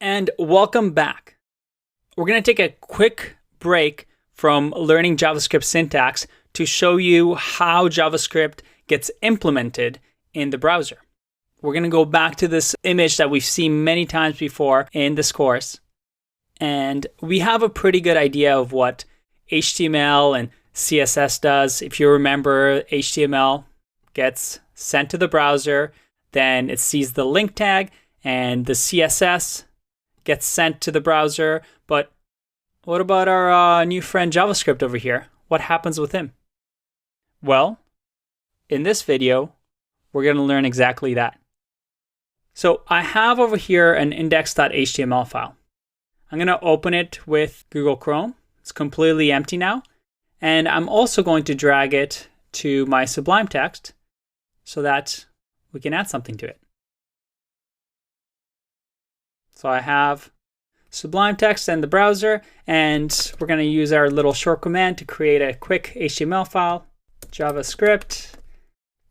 And welcome back. We're going to take a quick break from learning JavaScript syntax to show you how JavaScript gets implemented in the browser. We're going to go back to this image that we've seen many times before in this course. And we have a pretty good idea of what HTML and CSS does. If you remember, HTML gets sent to the browser, then it sees the link tag, and the CSS gets sent to the browser. But what about our new friend JavaScript over here? What happens with him? Well, in this video, we're going to learn exactly that. So I have over here an index.html file. I'm going to open it with Google Chrome. It's completely empty now. And I'm also going to drag it to my Sublime Text so that we can add something to it. So I have Sublime Text in the browser, and we're going to use our little short command to create a quick HTML file, JavaScript,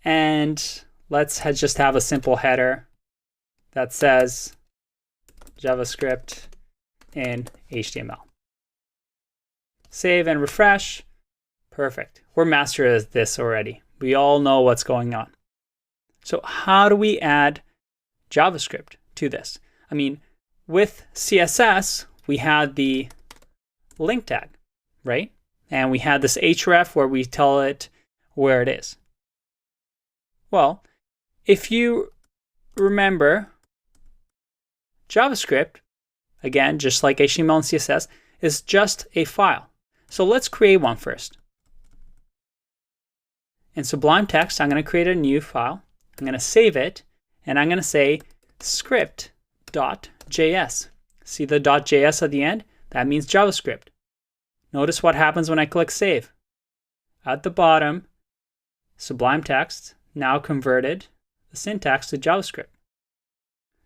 and let's just have a simple header that says JavaScript in HTML. Save and refresh. Perfect. We're masters at this already. We all know what's going on. So how do we add JavaScript to this? I mean, with CSS, we had the link tag, right? And we had this href where we tell it where it is. Well, if you remember, JavaScript, again, just like HTML and CSS, is just a file. So let's create one first. In Sublime Text, I'm going to create a new file. I'm going to save it, and I'm going to say script.js. See the .js at the end? That means JavaScript. Notice what happens when I click save. At the bottom, Sublime Text now converted the syntax to JavaScript.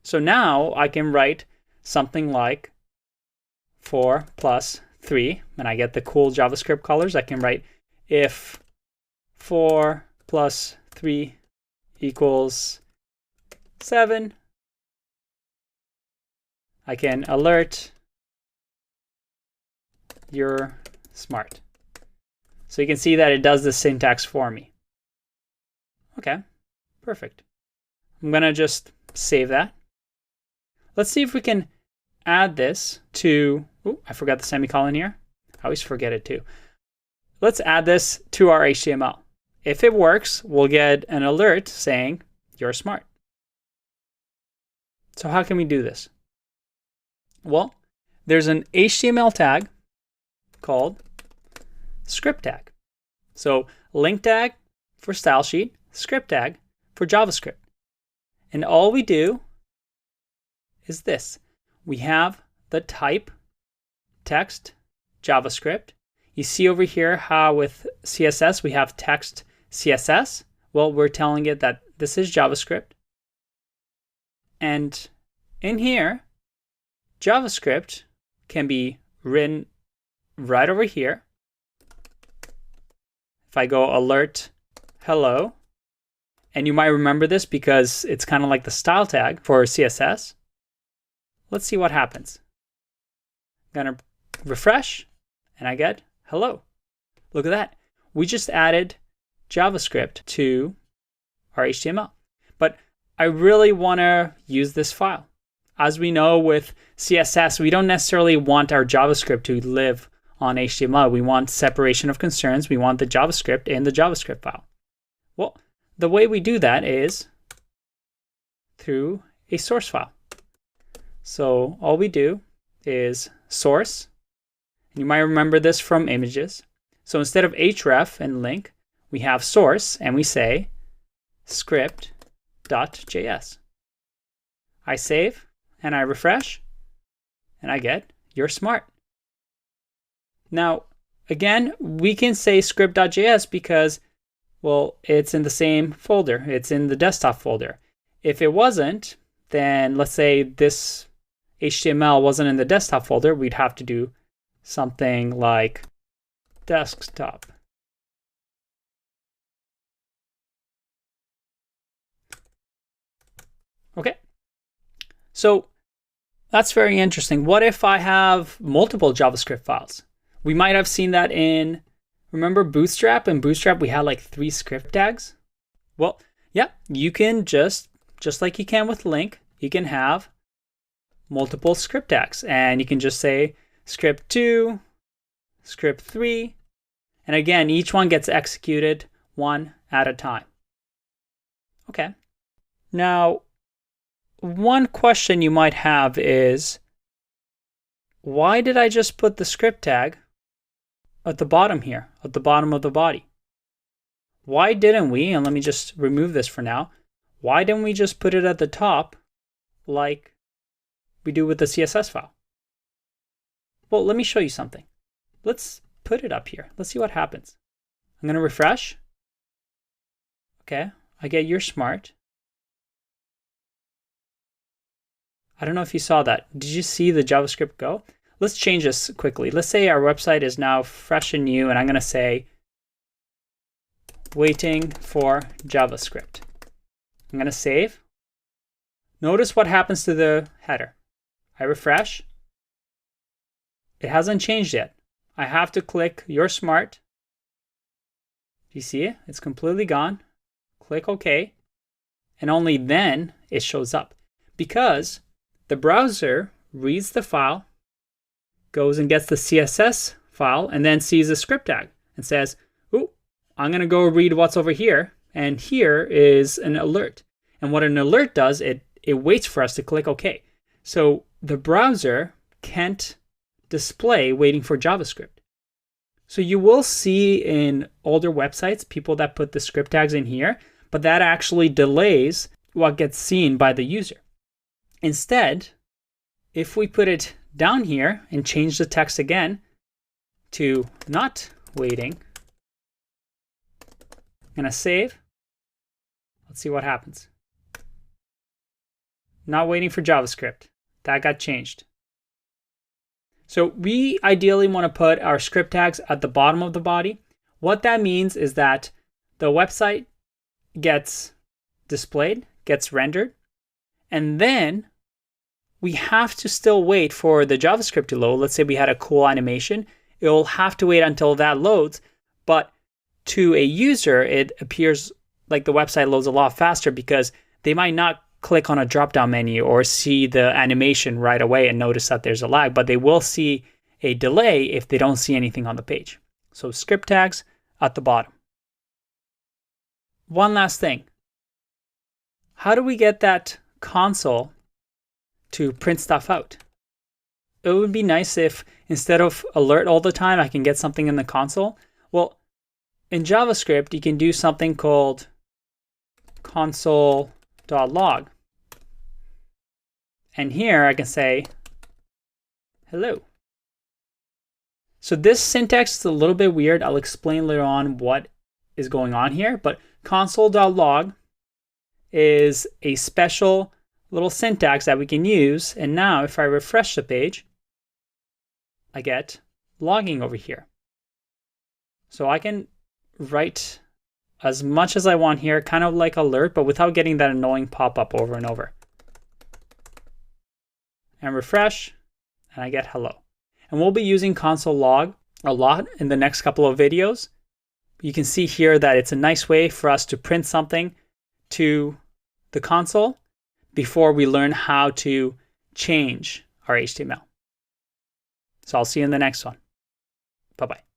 So now I can write something like 4 plus 3, and I get the cool JavaScript colors. I can write if 4 plus 3 equals 7. I can alert you're smart. So you can see that it does the syntax for me. Okay, perfect. I'm going to just save that. Let's see if we can add this to, I forgot the semicolon here. I always forget it too. Let's add this to our HTML. If it works, we'll get an alert saying you're smart. So how can we do this? Well, there's an HTML tag called script tag. So link tag for style sheet, script tag for JavaScript. And all we do is this. We have the type text JavaScript. You see over here how with CSS we have text CSS. Well, we're telling it that this is JavaScript. And in here, JavaScript can be written right over here. If I go alert hello, and you might remember this because it's kind of like the style tag for CSS. Let's see what happens. I'm going to refresh, and I get hello. Look at that. We just added JavaScript to our HTML. But I really want to use this file. As we know with CSS, we don't necessarily want our JavaScript to live on HTML. We want separation of concerns. We want the JavaScript in the JavaScript file. Well, the way we do that is through a source file. So all we do is source. And you might remember this from images. So instead of href and link, we have source, and we say script.js. I save, and I refresh, and I get you're smart. Now, again, we can say script.js because, well, it's in the same folder. It's in the desktop folder. If it wasn't, then let's say this HTML wasn't in the desktop folder, we'd have to do something like desktop. Okay. So That's very interesting. What if I have multiple JavaScript files? We might have seen that in, remember Bootstrap? In Bootstrap, we had like 3 script tags. Well, yeah, you can just like you can with LINQ, you can have multiple script tags. And you can just say script 2, script 3. And again, each one gets executed one at a time. Okay. Now, one question you might have is, why did I just put the script tag at the bottom here, at the bottom of the body? Why didn't we, and let me just remove this for now, why didn't we just put it at the top like we do with the CSS file? Well, let me show you something. Let's put it up here. Let's see what happens. I'm going to refresh. Okay, I get you're smart. I don't know if you saw that. Did you see the JavaScript go? Let's change this quickly. Let's say our website is now fresh and new, and I'm going to say waiting for JavaScript. I'm going to save. Notice what happens to the header. I refresh. It hasn't changed yet. I have to click You're Smart. Do you see it? It's completely gone. Click OK. And only then it shows up. Because the browser reads the file, goes and gets the CSS file, and then sees a script tag and says, "Ooh, I'm going to go read what's over here." And here is an alert. And what an alert does, it waits for us to click OK. So the browser can't display waiting for JavaScript. So you will see in older websites people that put the script tags in here, but that actually delays what gets seen by the user. Instead, if we put it down here and change the text again to not waiting, I'm going to save. Let's see what happens. Not waiting for JavaScript. That got changed. So we ideally want to put our script tags at the bottom of the body. What that means is that the website gets displayed, gets rendered, and then we have to still wait for the JavaScript to load. Let's say we had a cool animation. It'll have to wait until that loads, but to a user, it appears like the website loads a lot faster because they might not click on a drop-down menu or see the animation right away and notice that there's a lag, but they will see a delay if they don't see anything on the page. So script tags at the bottom. One last thing. How do we get that console to print stuff out? It would be nice if instead of alert all the time, I can get something in the console. Well, in JavaScript, you can do something called console.log. And here I can say, hello. So this syntax is a little bit weird. I'll explain later on what is going on here, but console.log is a special little syntax that we can use. And now if I refresh the page, I get logging over here. So I can write as much as I want here, kind of like alert, but without getting that annoying pop-up over and over. And refresh, and I get hello. And we'll be using console log a lot in the next couple of videos. You can see here that it's a nice way for us to print something to the console before we learn how to change our HTML. So I'll see you in the next one. Bye-bye.